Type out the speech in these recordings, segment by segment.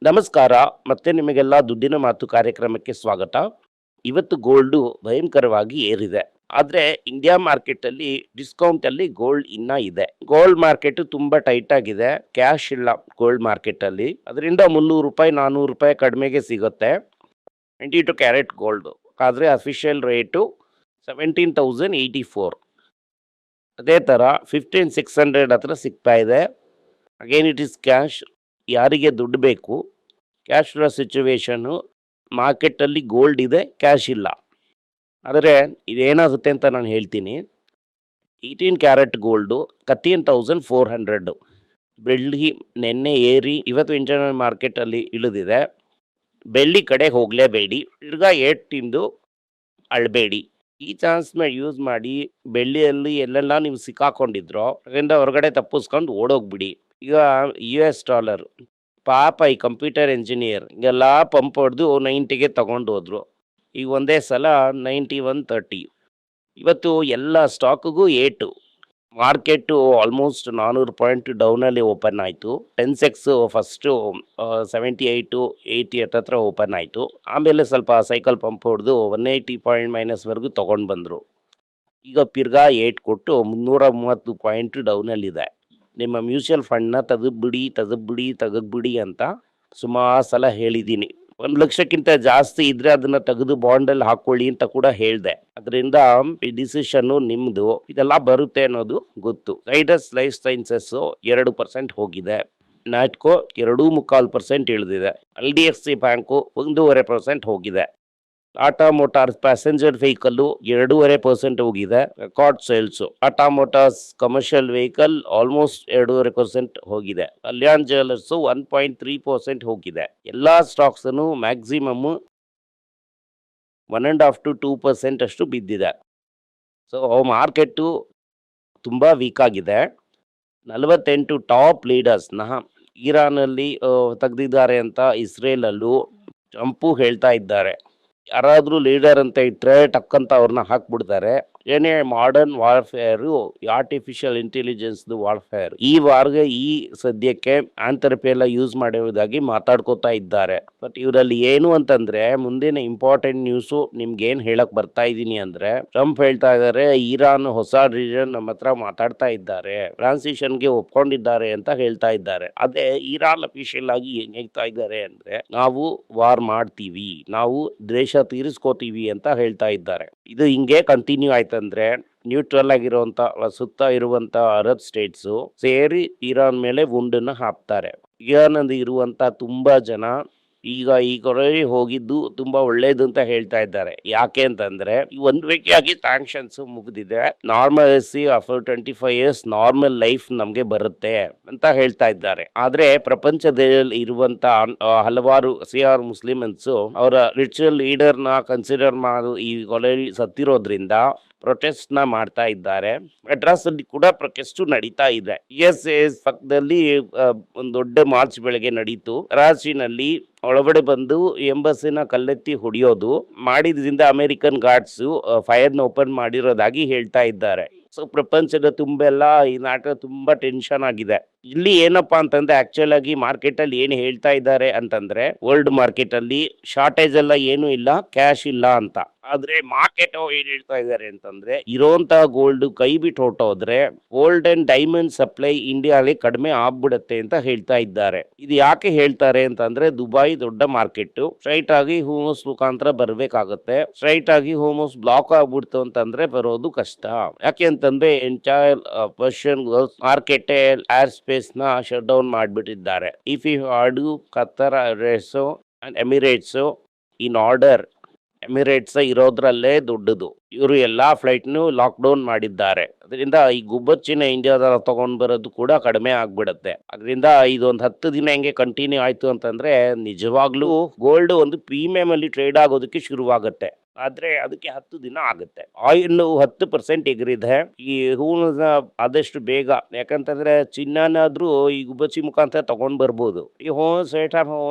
ನಮಸ್ಕಾರ. ಮತ್ತೆ ನಿಮಗೆಲ್ಲ ದುಡ್ಡಿನ ಮಾತು ಕಾರ್ಯಕ್ರಮಕ್ಕೆ ಸ್ವಾಗತ. ಇವತ್ತು ಗೋಲ್ಡು ಭಯಂಕರವಾಗಿ ಏರಿದೆ. ಆದ್ರೆ ಇಂಡಿಯಾ ಮಾರ್ಕೆಟಲ್ಲಿ ಡಿಸ್ಕೌಂಟಲ್ಲಿ ಗೋಲ್ಡ್ ಇನ್ನ ಇದೆ. ಗೋಲ್ಡ್ ಮಾರ್ಕೆಟ್ ತುಂಬಾ ಟೈಟ್ ಆಗಿದೆ. ಕ್ಯಾಶ್ ಇಲ್ಲ ಗೋಲ್ಡ್ ಮಾರ್ಕೆಟಲ್ಲಿ. ಅದರಿಂದ ₹300, ₹400 ಕಡಿಮೆಗೆ ಸಿಗುತ್ತೆ. 22 ಕ್ಯಾರೆಟ್ ಗೋಲ್ಡು. ಆದ್ರೆ ಅಫಿಷಿಯಲ್ ರೇಟು 17,084. ಅದೇ ಥರ 15,600 ಹತ್ರ ಸಿಗ್ತಾ ಇದೆ. Again it is cash. ಯಾರಿಗೆ ದುಡ್ಡು ಬೇಕು, ಕ್ಯಾಶ್ ಇರೋ ಸಿಚುವೇಶನ್ನು, ಮಾರ್ಕೆಟಲ್ಲಿ ಗೋಲ್ಡ್ ಇದೆ, ಕ್ಯಾಶ್ ಇಲ್ಲ. ಆದರೆ ಇದೇನಾಗುತ್ತೆ ಅಂತ ನಾನು ಹೇಳ್ತೀನಿ. 18 ಕ್ಯಾರೆಟ್ ಗೋಲ್ಡು 13,400. ಬೆಳ್ಳಿ ನೆನ್ನೆ ಏರಿ ಇವತ್ತು ಇಂಟರ್ನಲ್ ಮಾರ್ಕೆಟಲ್ಲಿ ಇಳಿದಿದೆ. ಬೆಳ್ಳಿ ಕಡೆ ಹೋಗಲೇಬೇಡಿ, ತಿರ್ಗಾ ಏಟ್ ಅಳಬೇಡಿ. ಈ ಚಾನ್ಸ್ನ ಯೂಸ್ ಮಾಡಿ ಬೆಳ್ಳಿಯಲ್ಲಿ ಎಲ್ಲೆಲ್ಲ ನೀವು ಸಿಕ್ಕಾಕೊಂಡಿದ್ರೋ ಅದರಿಂದ ಹೊರಗಡೆ ತಪ್ಪಿಸ್ಕೊಂಡು ಓಡೋಗ್ಬಿಡಿ. ಈಗ $, ಪಾಪ ಈ ಕಂಪ್ಯೂಟರ್ ಇಂಜಿನಿಯರ್ ಹಿಂಗೆಲ್ಲ ಪಂಪ್ ಹೊಡೆದು 90ಗೆ ತಗೊಂಡು ಹೋದ್ರು. ಈಗ ಒಂದೇ ಸಲ 9130. ಇವತ್ತು ಎಲ್ಲ ಸ್ಟಾಕಿಗೂ ಏಟು. ಮಾರ್ಕೆಟು ಆಲ್ಮೋಸ್ಟ್ 400 ಪಾಯಿಂಟ್ ಡೌನಲ್ಲಿ ಓಪನ್ ಆಯಿತು. ಟೆನ್ಸೆಕ್ಸ್ ಫಸ್ಟು 78, 80 ಹತ್ರ ಓಪನ್ ಆಯಿತು. ಆಮೇಲೆ ಸ್ವಲ್ಪ ಸೈಕಲ್ ಪಂಪ್ ಹೊಡೆದು 180 ಪಾಯಿಂಟ್ ಮೈನಸ್ವರೆಗೂ ತೊಗೊಂಡು ಬಂದರು. ಈಗ ತಿರ್ಗಾ 8 ಕೊಟ್ಟು 330 ಪಾಯಿಂಟ್ ಡೌನಲ್ಲಿದೆ. ನಿಮ್ಮ ಮ್ಯೂಚುವಲ್ ಫಂಡ್ನ ತೆಗೆದ್ಬಿಡಿ ಅಂತ ಸುಮಾರು ಸಲ ಹೇಳಿದ್ದೀನಿ. 1 ಲಕ್ಷಕ್ಕಿಂತ ಜಾಸ್ತಿ ಇದ್ರೆ ಅದನ್ನ ತೆಗೆದು ಬಾಂಡಲ್ಲಿ ಹಾಕೊಳ್ಳಿ ಅಂತ ಕೂಡ ಹೇಳಿದೆ. ಅದರಿಂದ ಈ ಡಿಸಿಷನ್ನು ನಿಮ್ಮದು. ಇದೆಲ್ಲ ಬರುತ್ತೆ ಅನ್ನೋದು ಗೊತ್ತು. ಝೈಡಸ್ ಲೈಫ್ ಸೈನ್ಸಸ್ 2% ಹೋಗಿದೆ. ನಾಟ್ಕೋ 2.25% ಇಳಿದಿದೆ. LDFC ಬ್ಯಾಂಕು 1.5% ಹೋಗಿದೆ. ಟಾಟಾ ಮೋಟಾರ್ಸ್ ಪ್ಯಾಸೆಂಜರ್ ವೆಹಿಕಲ್ಲು 2.5% ಹೋಗಿದೆ. Record sales. Tata motors commercial vehicle almost 2.5% ಹೋಗಿದೆ. ಕಲ್ಯಾಣ್ ಜ್ಯುವೆಲ್ಲರ್ಸು 1.3% ಹೋಗಿದೆ. ಎಲ್ಲ ಸ್ಟಾಕ್ಸನ್ನು ಮ್ಯಾಕ್ಸಿಮಮ್ 1.5 to 2% ಅಷ್ಟು ಬಿದ್ದಿದೆ. ಸೊ ಮಾರ್ಕೆಟು ತುಂಬ ವೀಕ್ ಆಗಿದೆ. 48 ಟಾಪ್ ಲೀಡರ್ಸ್ನ ಇರಾನಲ್ಲಿ ತೆಗೆದಿದ್ದಾರೆ ಅಂತ ಇಸ್ರೇಲಲ್ಲೂ ಟ್ರಂಪು ಹೇಳ್ತಾ ಇದ್ದಾರೆ. ಯಾರಾದರೂ ಲೀಡರ್ ಅಂತ ಇಟ್ಟರೆ ಟಕ್ಕಂತ ಅವ್ರನ್ನ ಹಾಕ್ಬಿಡ್ತಾರೆ. ಏನೇ ಮಾಡರ್ನ್ ವಾರ್ಫೇರು, ಆರ್ಟಿಫಿಷಿಯಲ್ ಇಂಟೆಲಿಜೆನ್ಸ್ದು ವಾರ್ಫೇರ್. ಈ ವಾರ್ಗೆ ಈ ಸದ್ಯಕ್ಕೆ ಆಂಥೆರಪಿ ಎಲ್ಲ ಯೂಸ್ ಮಾಡಿರೋದಾಗಿ ಮಾತಾಡ್ಕೋತಾ ಇದ್ದಾರೆ. ಬಟ್ ಇವರಲ್ಲಿ ಏನು ಅಂತಂದ್ರೆ ಮುಂದಿನ ಇಂಪಾರ್ಟೆಂಟ್ ನ್ಯೂಸು ನಿಮ್ಗೆ ಏನ್ ಹೇಳಕ್ ಬರ್ತಾ ಇದ್ದೀನಿ ಅಂದ್ರೆ, ಟ್ರಂಪ್ ಹೇಳ್ತಾ ಇದ್ದಾರೆ ಇರಾನ್ ಹೊಸ ರೀಜನ್ ನಮ್ಮ ಹತ್ರ ಮಾತಾಡ್ತಾ ಇದ್ದಾರೆ, ಟ್ರಾನ್ಸಿಷನ್ಗೆ ಒಪ್ಕೊಂಡಿದ್ದಾರೆ ಅಂತ ಹೇಳ್ತಾ ಇದ್ದಾರೆ. ಅದೇ ಇರಾನ್ ಅಫಿಷಿಯಲ್ ಆಗಿ ಏನ್ ಹೇಳ್ತಾ ಇದ್ದಾರೆ ಅಂದ್ರೆ, ನಾವು ವಾರ್ ಮಾಡ್ತೀವಿ, ನಾವು ದೇಶ ತೀರಿಸ್ಕೋತೀವಿ ಅಂತ ಹೇಳ್ತಾ ಇದ್ದಾರೆ. ಇದು ಹಿಂಗೆ ಕಂಟಿನ್ಯೂ ಆಯ್ತಂದ್ರೆ ನ್ಯೂಟ್ರಲ್ ಆಗಿರುವಂತ ಸುತ್ತ ಇರುವಂತ ಅರಬ್ ಸ್ಟೇಟ್ಸ್ ಸೇರಿ ಇರಾನ್ ಮೇಲೆ ಗುಂಡನ್ನ ಹಾಕ್ತಾರೆ. ಇರಾನ್ ಅಲ್ಲಿ ಇರುವಂತ ತುಂಬಾ ಜನ ಈಗ ಹೊರಗೆ ಹೋಗಿದ್ದು ತುಂಬಾ ಒಳ್ಳೇದು ಅಂತ ಹೇಳ್ತಾ ಇದ್ದಾರೆ. ಯಾಕೆ ಅಂತಂದ್ರೆ ಒಂದು ರೀತಿಯಾಗಿ ಸ್ಯಾಂಕ್ಷನ್ಸ್ ಮುಗಿದಿದೆ. Normalcy after 25 years normal life ನಮ್ಗೆ ಬರುತ್ತೆ ಅಂತ ಹೇಳ್ತಾ ಇದ್ದಾರೆ. ಆದ್ರೆ ಪ್ರಪಂಚದಲ್ಲಿ ಇರುವಂತ ಹಲವಾರು ಸಿಆರ್ ಮುಸ್ಲಿಮ್ಸ್ ಅವರ ರಿಚುವಲ್ ಲೀಡರ್ ನ ಕನ್ಸಿಡರ್ ಮಾಡಿ ಈ ಕೊಲೆಯಲ್ಲಿ ಸತ್ತಿರೋದ್ರಿಂದ ಪ್ರೊಟೆಸ್ಟ್ ನ ಮಾಡ್ತಾ ಇದ್ದಾರೆ. ಮೆಡ್ರಾಸ್ ಅಲ್ಲಿ ಕೂಡ ಪ್ರೊಟೆಸ್ಟ್ ನಡೀತಾ ಇದೆ. ಪಕ್ಕದಲ್ಲಿ ಒಂದು ದೊಡ್ಡ ಮಾರ್ಚ್ ಬೆಳಗ್ಗೆ ನಡೀತು. ರಾಂಚಿನಲ್ಲಿ ಒಳಗಡೆ ಬಂದು ಎಂಬಸಿನ ಕಲ್ಲೆತ್ತಿ ಹೊಡೆಯೋದು ಮಾಡಿದ್ರಿಂದ ಅಮೆರಿಕನ್ ಗಾರ್ಡ್ಸ್ ಫೈರ್ನ ಓಪನ್ ಮಾಡಿರೋದಾಗಿ ಹೇಳ್ತಾ ಇದ್ದಾರೆ. ಸೊ ಪ್ರಪಂಚದ ತುಂಬೆಲ್ಲ ಈ ನಾಟಕ ತುಂಬಾ ಟೆನ್ಷನ್ ಆಗಿದೆ. ಇಲ್ಲಿ ಏನಪ್ಪಾ ಅಂತಂದ್ರೆ ಆಕ್ಚುಲ್ ಆಗಿ ಮಾರ್ಕೆಟ್ ಅಲ್ಲಿ ಏನು ಹೇಳ್ತಾ ಇದ್ದಾರೆ ಅಂತಂದ್ರೆ, ವರ್ಲ್ಡ್ ಮಾರ್ಕೆಟ್ ಅಲ್ಲಿ ಶಾರ್ಟೇಜ್ ಎಲ್ಲ ಏನು ಇಲ್ಲ, ಕ್ಯಾಶ್ ಇಲ್ಲ ಅಂತ. ಆದ್ರೆ ಮಾರ್ಕೆಟ್ ಏನ್ ಹೇಳ್ತಾ ಇದ್ದಾರೆ ಅಂತಂದ್ರೆ, ಇರೋಂತ ಗೋಲ್ಡ್ ಕೈ ಬಿಟ್ಟು ಹೊರಟೋದ್ರೆ ಗೋಲ್ಡ್ ಅಂಡ್ ಡೈಮಂಡ್ ಸಪ್ಲೈ ಇಂಡಿಯಾಲಿ ಕಡಿಮೆ ಆಗ್ಬಿಡುತ್ತೆ ಅಂತ ಹೇಳ್ತಾ ಇದ್ದಾರೆ. ಇದು ಯಾಕೆ ಹೇಳ್ತಾರೆ ಅಂತಂದ್ರೆ, ದುಬೈ ದೊಡ್ಡ ಮಾರ್ಕೆಟ್, ಸ್ಟ್ರೈಟ್ ಆಗಿ ಹೋಮೋಸ್ ಮುಖಾಂತರ ಬರ್ಬೇಕಾಗತ್ತೆ. ಸ್ಟ್ರೈಟ್ ಆಗಿ ಹೋಮೋಸ್ ಬ್ಲಾಕ್ ಆಗ್ಬಿಡ್ತು ಅಂತಂದ್ರೆ ಬರೋದು ಕಷ್ಟ. ಯಾಕೆ ಅಂತಂದ್ರೆ entire Persian Gulf market air space ನ ಶಟ್ ಡೌನ್ ಮಾಡ್ಬಿಟ್ಟಿದ್ದಾರೆ. If you add Qatar Airways and Emirates in order, Emirates ಇರೋದ್ರಲ್ಲೇ ದೊಡ್ಡದು. ಇವರು ಎಲ್ಲಾ ಫ್ಲೈಟ್ನು ಲಾಕ್ ಡೌನ್ ಮಾಡಿದ್ದಾರೆ. ಅದರಿಂದ ಈ ಗುಬ್ಬಚ್ಚಿನ ಇಂಡಿಯಾದ ತಗೊಂಡ್ ಬರೋದು ಕೂಡ ಕಡಿಮೆ ಆಗ್ಬಿಡತ್ತೆ. ಅದರಿಂದ ಇದೊಂದು 10 ದಿನ ಹೆಂಗೆ ಕಂಟಿನ್ಯೂ ಆಯ್ತು ಅಂತಂದ್ರೆ ನಿಜವಾಗ್ಲೂ ಗೋಲ್ಡ್ ಒಂದು ಪ್ರೀಮಿಯಂ ಅಲ್ಲಿ ಟ್ರೇಡ್ ಆಗೋದಕ್ಕೆ ಶುರುವಾಗುತ್ತೆ. ಆದ್ರೆ ಅದಕ್ಕೆ 10 ದಿನ ಆಗುತ್ತೆ. ಆಯಿಲ್ 10% ಎಗರಿದೆ. ಈ ಹೂವನ್ನ ಆದಷ್ಟು ಬೇಗ, ಯಾಕಂತಂದ್ರೆ ಚಿನ್ನನಾದ್ರೂ ಈ ಗುಬ್ಬಚ್ಚಿ ಮುಖಾಂತರ ತಗೊಂಡ್ ಬರ್ಬೋದು. ಈ ಹೋಮಸ್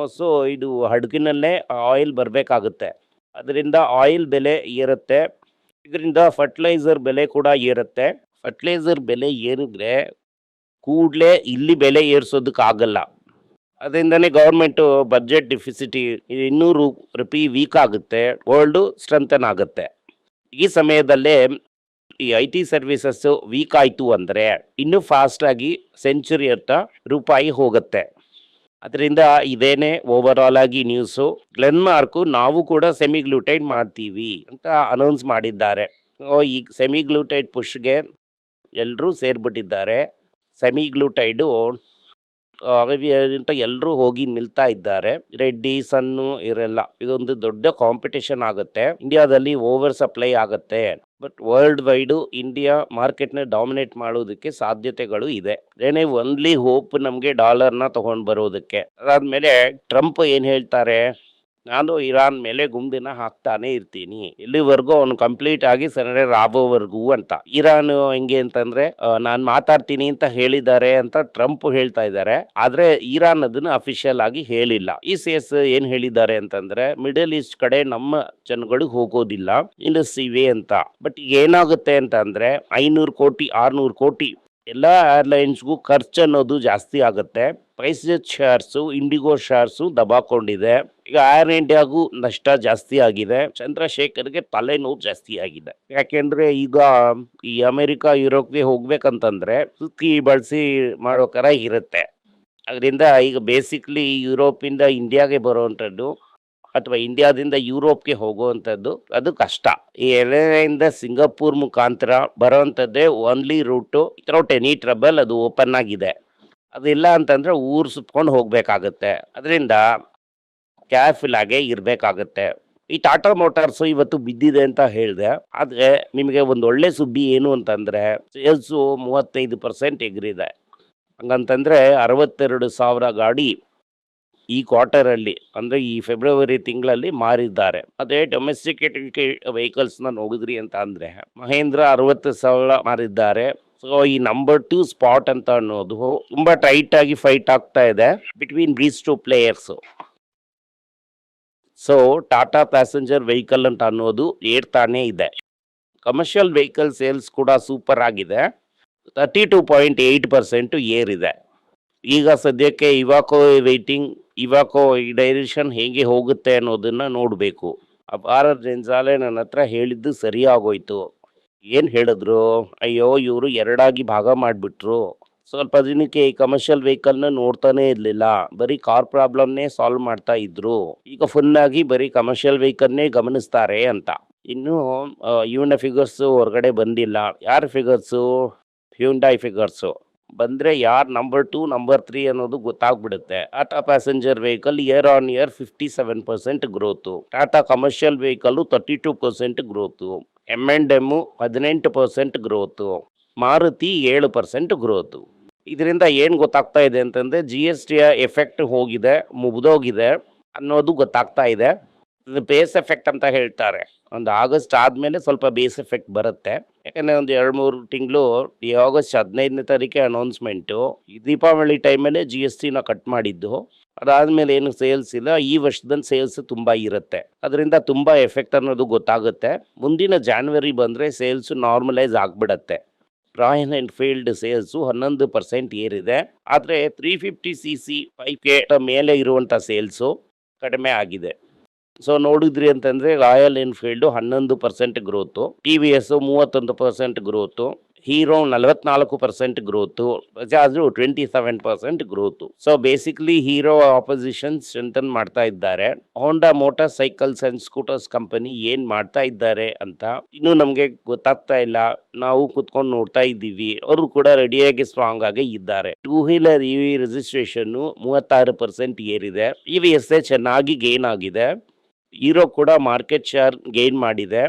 ಇದು ಹಡಗಿನಲ್ಲೇ ಆಯಿಲ್ ಬರ್ಬೇಕಾಗುತ್ತೆ. ಅದರಿಂದ ಆಯಿಲ್ ಬೆಲೆ ಏರುತ್ತೆ. ಇದರಿಂದ ಫರ್ಟಿಲೈಸರ್ ಬೆಲೆ ಕೂಡ ಏರುತ್ತೆ. ಫರ್ಟಿಲೈಸರ್ ಬೆಲೆ ಏರಿದ್ರೆ ಕೂಡ್ಲೆ ಇಲ್ಲಿ ಬೆಲೆ ಏರ್ಸೋದಕ್ಕಾಗಲ್ಲ. ಅದರಿಂದನೇ ಗವರ್ಮೆಂಟು ಬಜೆಟ್ ಡೆಫಿಸಿಟ್ 200 ರೂಪಾಯಿ ವೀಕ್ ಆಗುತ್ತೆ, ಗೋಲ್ಡು ಸ್ಟ್ರೆಂಥನ್ ಆಗುತ್ತೆ. ಈ ಸಮಯದಲ್ಲೇ ಈ ಐ ಟಿ ಸರ್ವಿಸಸ್ ವೀಕ್ ಆಯಿತು ಅಂದರೆ ಇನ್ನೂ ಫಾಸ್ಟಾಗಿ ಸೆಂಚುರಿ ಹತ್ತ ರೂಪಾಯಿ ಹೋಗುತ್ತೆ. ಅದರಿಂದ ಇದೇನೇ ಓವರ್ ಆಲ್ ಆಗಿ ನ್ಯೂಸು. ಗ್ಲೆನ್ಮಾರ್ಕು ನಾವು ಕೂಡ ಸೆಮಿಗ್ಲೂಟೈಡ್ ಮಾಡ್ತೀವಿ ಅಂತ ಅನೌನ್ಸ್ ಮಾಡಿದ್ದಾರೆ. ಈ ಸೆಮಿಗ್ಲೂಟೈಡ್ ಪುಷ್ಗೆ ಎಲ್ಲರೂ ಸೇರ್ಬಿಟ್ಟಿದ್ದಾರೆ. ಸೆಮಿಗ್ಲೂಟೈಡು ಅಂತ ಎಲ್ಲರೂ ಹೋಗಿ ನಿಲ್ತಾ ಇದ್ದಾರೆ. ರೆಡ್ಡಿ ಸನ್ನು ಇವರೆಲ್ಲ ಇದೊಂದು ದೊಡ್ಡ ಕಾಂಪಿಟೇಷನ್ ಆಗುತ್ತೆ. ಇಂಡಿಯಾದಲ್ಲಿ ಓವರ್ ಸಪ್ಲೈ ಆಗುತ್ತೆ. ಬಟ್ ವರ್ಲ್ಡ್ ವೈಡು ಇಂಡಿಯಾ ಮಾರ್ಕೆಟ್ನ ಡಾಮಿನೇಟ್ ಮಾಡೋದಕ್ಕೆ ಸಾಧ್ಯತೆಗಳು ಇದೆ. ಏನೇ ಒನ್ಲಿ ಹೋಪ್ ನಮಗೆ ಡಾಲರ್ನ ತಗೊಂಡು ಬರೋದಕ್ಕೆ. ಅದಾದ್ಮೇಲೆ ಟ್ರಂಪ್ ಏನು ಹೇಳ್ತಾರೆ, ನಾನು ಇರಾನ್ ಮೇಲೆ ಗುಂಡಿನ ಹಾಕ್ತಾನೆ ಇರ್ತೀನಿ ಇಲ್ಲಿವರೆಗೂ ಅವನು ಕಂಪ್ಲೀಟ್ ಆಗಿ ಸರೆಂಡರ್ ಆಗೋವರೆಗೂ ಅಂತ. ಇರಾನ್ ಹೆಂಗೆ ಅಂತಂದ್ರೆ ನಾನು ಮಾತಾಡ್ತೀನಿ ಅಂತ ಹೇಳಿದ್ದಾರೆ ಅಂತ ಟ್ರಂಪ್ ಹೇಳ್ತಾ ಇದ್ದಾರೆ. ಆದ್ರೆ ಇರಾನ್ ಅದನ್ನ ಅಫಿಷಿಯಲ್ ಆಗಿ ಹೇಳಿಲ್ಲ. ಈ ಸೇಸ್ ಏನ್ ಹೇಳಿದ್ದಾರೆ ಅಂತಂದ್ರೆ ಮಿಡಲ್ ಈಸ್ಟ್ ಕಡೆ ನಮ್ಮ ಜನಗಳು ಹೋಗೋದಿಲ್ಲ ನಿಲ್ಲಿಸ್ತೀವಿ ಅಂತ. ಬಟ್ ಈಗ ಏನಾಗುತ್ತೆ ಅಂತ ಅಂದ್ರೆ 500 ಕೋಟಿ 600 ಕೋಟಿ ಎಲ್ಲ ಏರ್ಲೈನ್ಸ್ಗೂ ಖರ್ಚು ಅನ್ನೋದು ಜಾಸ್ತಿ ಆಗುತ್ತೆ. ಪ್ರೈಸ್ ಶೇರ್ಸು ಇಂಡಿಗೋ ಶೇರ್ಸು ದಬಾಕೊಂಡಿದೆ. ಈಗ ಏರ್ ಇಂಡಿಯಾಗೂ ನಷ್ಟ ಜಾಸ್ತಿ ಆಗಿದೆ. ಚಂದ್ರಶೇಖರ್ಗೆ ತಲೆನೋವು ಜಾಸ್ತಿ ಆಗಿದೆ. ಯಾಕೆಂದ್ರೆ ಈಗ ಈ ಅಮೆರಿಕ ಯುರೋಪ್ಗೆ ಹೋಗ್ಬೇಕಂತಂದ್ರೆ ಸುತ್ತಿ ಬಳಸಿ ಮಾಡೋ ಕರ ಇರುತ್ತೆ. ಅದರಿಂದ ಈಗ ಬೇಸಿಕ್ಲಿ ಯುರೋಪಿಂದ ಇಂಡಿಯಾಗೆ ಬರುವಂಥದ್ದು ಅಥವಾ ಇಂಡಿಯಾದಿಂದ ಯುರೋಪ್ಗೆ ಹೋಗುವಂಥದ್ದು ಅದು ಕಷ್ಟ. ಈ ಎಲೆಯಿಂದ ಸಿಂಗಾಪುರ್ ಮುಖಾಂತರ ಬರೋವಂಥದ್ದೇ only route. Without any trouble ಅದು ಓಪನ್ ಆಗಿದೆ. ಅದಿಲ್ಲ ಅಂತಂದ್ರೆ ಊರು ಸುತ್ಕೊಂಡು ಹೋಗ್ಬೇಕಾಗತ್ತೆ. ಅದರಿಂದ ಕೇರ್ಫುಲ್ ಆಗೇ ಇರಬೇಕಾಗತ್ತೆ. ಈ ಟಾಟಾ ಮೋಟಾರ್ಸು ಇವತ್ತು ಬಿದ್ದಿದೆ ಅಂತ ಹೇಳಿದೆ. ಆದರೆ ನಿಮಗೆ ಒಂದು ಒಳ್ಳೆ ಸುದ್ದಿ ಏನು ಅಂತಂದ್ರೆ ಸೇಲ್ಸು 35% ಎಗರಿದೆ. ಹಂಗಂತಂದ್ರೆ 62,000 ಗಾಡಿ ಈ ಕ್ವಾರ್ಟರಲ್ಲಿ ಅಂದರೆ ಈ ಫೆಬ್ರವರಿ ತಿಂಗಳಲ್ಲಿ ಮಾರಿದ್ದಾರೆ. ಅದೇ ಡೊಮೆಸ್ಟಿಕೇಟೆಡ್ ವೆಹಿಕಲ್ಸ್ನ ನೋಡಿದ್ರಿ ಅಂತ ಅಂದರೆ ಮಹೇಂದ್ರ 60,000 ಮಾರಿದ್ದಾರೆ. ಸೊ ಈ ನಂಬರ್ 2 ಸ್ಪಾಟ್ ಅಂತ ಅನ್ನೋದು ತುಂಬ ಟೈಟ್ ಆಗಿ ಫೈಟ್ ಆಗ್ತಾ ಇದೆ between these 2 players. So Tata passenger vehicle ಅಂತ ಅನ್ನೋದು ಏರ್ತಾನೇ ಇದೆ. ಕಮರ್ಷಿಯಲ್ ವೆಹಿಕಲ್ ಸೇಲ್ಸ್ ಕೂಡ ಸೂಪರ್ ಆಗಿದೆ. 32.8% ಏರಿದೆ. ಈಗ ಸದ್ಯಕ್ಕೆ ಇವಾಕೋ ವೇಟಿಂಗ್, ಇವಾಕೋ ಈ ಡೈರೆಕ್ಷನ್ ಹೇಗೆ ಹೋಗುತ್ತೆ ಅನ್ನೋದನ್ನ ನೋಡಬೇಕು. ಭಾರತ್ ಜೆನ್ಸಾಲೆ ನನ್ನ ಹತ್ರ ಹೇಳಿದ್ದು ಸರಿ ಆಗೋಯ್ತು. ಏನು ಹೇಳಿದ್ರು, ಅಯ್ಯೋ ಇವರು ಎರಡಾಗಿ ಭಾಗ ಮಾಡಿಬಿಟ್ರು. ಸ್ವಲ್ಪ ದಿನಕ್ಕೆ ಈ ಕಮರ್ಷಿಯಲ್ ವೆಹಿಕಲ್ನ ನೋಡ್ತಾನೆ ಇರಲಿಲ್ಲ, ಬರೀ ಕಾರ್ ಪ್ರಾಬ್ಲಮ್ನೇ ಸಾಲ್ವ್ ಮಾಡ್ತಾ ಇದ್ರು. ಈಗ ಫುಲ್ ಆಗಿ ಬರೀ ಕಮರ್ಷಿಯಲ್ ವೆಹಿಕಲ್ನೇ ಗಮನಿಸ್ತಾರೆ ಅಂತ. ಇನ್ನು ಇವನ ಫಿಗರ್ಸು ಹೊರಗಡೆ ಬಂದಿಲ್ಲ. ಯಾರ ಫಿಗರ್ಸು? ಹ್ಯುಂಡೈ ಫಿಗರ್ಸು ಬಂದರೆ ಯಾರು ನಂಬರ್ 2 ನಂಬರ್ 3 ಅನ್ನೋದು ಗೊತ್ತಾಗ್ಬಿಡುತ್ತೆ. Tata passenger vehicle year on year 57% growth. Tata commercial vehicle 32% growth. M&M 18% growth. Maruti 7% growth. ಇದರಿಂದ ಏನು ಗೊತ್ತಾಗ್ತಾ ಇದೆ ಅಂತಂದರೆ GSTಯ ಎಫೆಕ್ಟ್ ಹೋಗಿದೆ, ಮುಗಿದೋಗಿದೆ ಅನ್ನೋದು ಗೊತ್ತಾಗ್ತಾ ಇದೆ. ಬೇಸ್ ಎಫೆಕ್ಟ್ ಅಂತ ಹೇಳ್ತಾರೆ. ಒಂದು ಆಗಸ್ಟ್ ಆದಮೇಲೆ ಸ್ವಲ್ಪ ಬೇಸ್ ಎಫೆಕ್ಟ್ ಬರುತ್ತೆ. ಯಾಕಂದರೆ ಒಂದು 2-3 ತಿಂಗಳು ಈ ಆಗಸ್ಟ್ 15ನೇ ತಾರೀಕೆ ಅನೌನ್ಸ್ಮೆಂಟು. ಈ ದೀಪಾವಳಿ ಟೈಮಲ್ಲೇ GSTನ ಕಟ್ ಮಾಡಿದ್ದು. ಅದಾದಮೇಲೆ ಏನು ಸೇಲ್ಸ್ ಇಲ್ಲ. ಈ ವರ್ಷದಲ್ಲಿ ಸೇಲ್ಸ್ ತುಂಬ ಇರುತ್ತೆ. ಅದರಿಂದ ತುಂಬ ಎಫೆಕ್ಟ್ ಅನ್ನೋದು ಗೊತ್ತಾಗುತ್ತೆ. ಮುಂದಿನ ಜಾನ್ವರಿ ಬಂದರೆ ಸೇಲ್ಸು ನಾರ್ಮಲೈಸ್ ಆಗಿಬಿಡತ್ತೆ. ರಾಯಲ್ ಎನ್ಫೀಲ್ಡ್ ಸೇಲ್ಸು 11% ಏರಿದೆ. ಆದರೆ 350cc 5K ಮೇಲೆ ಇರುವಂಥ ಸೇಲ್ಸು ಕಡಿಮೆ ಆಗಿದೆ. ಸೊ ನೋಡಿದ್ರಿ ಅಂತಂದರೆ Royal Enfield 11% growth, TVS 31% growth, Hero 44% growth, Bajaj 27% growth. So basically Hero opposition strengthen ಮಾಡ್ತಾ ಇದ್ದಾರೆ. Honda motor cycles and scooters company ಏನು ಮಾಡ್ತಾ ಇದ್ದಾರೆ ಅಂತ ಇನ್ನೂ ನಮಗೆ ಗೊತ್ತಾಗ್ತಾ ಇಲ್ಲ. ನಾವು ಕುತ್ಕೊಂಡು ನೋಡ್ತಾ ಇದ್ದೀವಿ. ಅವರು ಕೂಡ ರೆಡಿಯಾಗಿ ಸ್ಟ್ರಾಂಗ್ ಆಗಿ ಇದ್ದಾರೆ. 2 ವೀಲರ್ EV ರಿಜಿಸ್ಟ್ರೇಷನ್ನು 36% ಏರಿದೆ. EVS ಚೆನ್ನಾಗಿ ಗೇನ್ ಆಗಿದೆ. ಹೀರೋ ಕೂಡ ಮಾರ್ಕೆಟ್ ಶೇರ್ ಗೇನ್ ಮಾಡಿದೆ.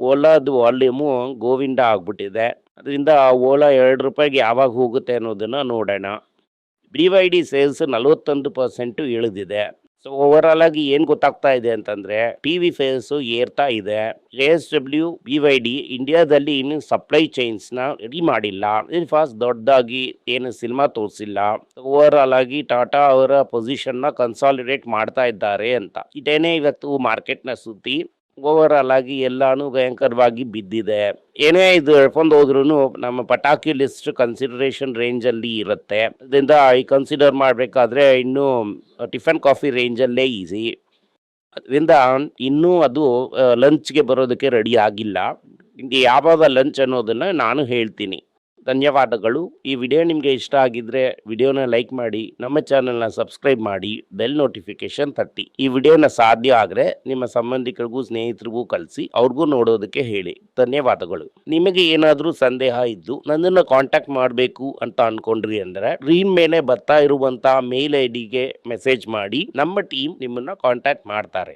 ಓಲಾದ ವಾಲ್ಯೂಮು ಗೋವಿಂದ ಆಗ್ಬಿಟ್ಟಿದೆ. ಅದರಿಂದ ಓಲಾ ₹2 ಯಾವಾಗ ಹೋಗುತ್ತೆ ಅನ್ನೋದನ್ನು ನೋಡೋಣ. BYD ಸೇಲ್ಸ್ 41% ಇಳಿದಿದೆ. ಸೊ ಓವರ್ ಆಲ್ ಆಗಿ ಏನು ಗೊತ್ತಾಗ್ತಾ ಇದೆ ಅಂತಂದರೆ PV ಸೇಲ್ಸು ಏರ್ತಾ ಇದೆ. JSW BYD ಇಂಡಿಯಾದಲ್ಲಿ ಇನ್ನು ಸಪ್ಲೈ ಚೈನ್ಸ್ನ ರೆಡಿ ಮಾಡಿಲ್ಲ. ಫಾಸ್ಟ್ ದೊಡ್ಡದಾಗಿ ಏನು ಸಿನಿಮಾ ತೋರಿಸಿಲ್ಲ. ಓವರ್ ಆಲ್ ಆಗಿ ಟಾಟಾ ಅವರ ಪೊಸಿಷನ್ನ ಕನ್ಸಾಲಿಡೇಟ್ ಮಾಡ್ತಾ ಇದ್ದಾರೆ ಅಂತ. ಇದೇನೇ ಇವತ್ತು ಮಾರ್ಕೆಟ್ನ ಸುದ್ದಿ. ಓವರಾಲ್ ಆಗಿ ಎಲ್ಲಾನು ಭಯಂಕರವಾಗಿ ಬಿದ್ದಿದೆ. ಏನೇ ಇದು ಹೇಳ್ಕೊಂಡು ಹೋದ್ರೂ ನಮ್ಮ ಪಟಾಕಿ ಲಿಸ್ಟ್ ಕನ್ಸಿಡರೇಷನ್ ರೇಂಜಲ್ಲಿ ಇರುತ್ತೆ. ಅದರಿಂದ ಈ ಕನ್ಸಿಡರ್ ಮಾಡಬೇಕಾದ್ರೆ ಇನ್ನೂ ಟಿಫನ್ ಕಾಫಿ ರೇಂಜಲ್ಲೇ ಈಸಿ. ಅದರಿಂದ ಇನ್ನೂ ಅದು ಲಂಚ್ಗೆ ಬರೋದಕ್ಕೆ ರೆಡಿ ಆಗಿಲ್ಲ. ನಿಮಗೆ ಯಾವಾಗ ಲಂಚ್ ಅನ್ನೋದನ್ನು ನಾನು ಹೇಳ್ತೀನಿ. ಧನ್ಯವಾದಗಳು. ಈ ವಿಡಿಯೋ ನಿಮಗೆ ಇಷ್ಟ ಆಗಿದ್ರೆ ವಿಡಿಯೋನ ಲೈಕ್ ಮಾಡಿ, ನಮ್ಮ ಚಾನಲ್ನ ಸಬ್ಸ್ಕ್ರೈಬ್ ಮಾಡಿ, ಬೆಲ್ ನೋಟಿಫಿಕೇಶನ್ ತಟ್ಟಿ. ಈ ವಿಡಿಯೋನ ಸಾಧ್ಯ ಆದರೆ ನಿಮ್ಮ ಸಂಬಂಧಿಕರಿಗೂ ಸ್ನೇಹಿತರಿಗೂ ಕಳಿಸಿ ಅವ್ರಿಗೂ ನೋಡೋದಕ್ಕೆ ಹೇಳಿ. ಧನ್ಯವಾದಗಳು. ನಿಮಗೆ ಏನಾದರೂ ಸಂದೇಹ ಇದ್ದು ನನ್ನನ್ನು ಕಾಂಟ್ಯಾಕ್ಟ್ ಮಾಡಬೇಕು ಅಂತ ಅನ್ಕೊಂಡ್ರಿ ಅಂದರೆ ಸ್ಕ್ರೀನ್ ಮೇಲೆ ಬರ್ತಾ ಇರುವಂತಹ ಮೇಲ್ ಐಡಿಗೆ ಮೆಸೇಜ್ ಮಾಡಿ, ನಮ್ಮ ಟೀಮ್ ನಿಮ್ಮನ್ನ ಕಾಂಟ್ಯಾಕ್ಟ್ ಮಾಡ್ತಾರೆ.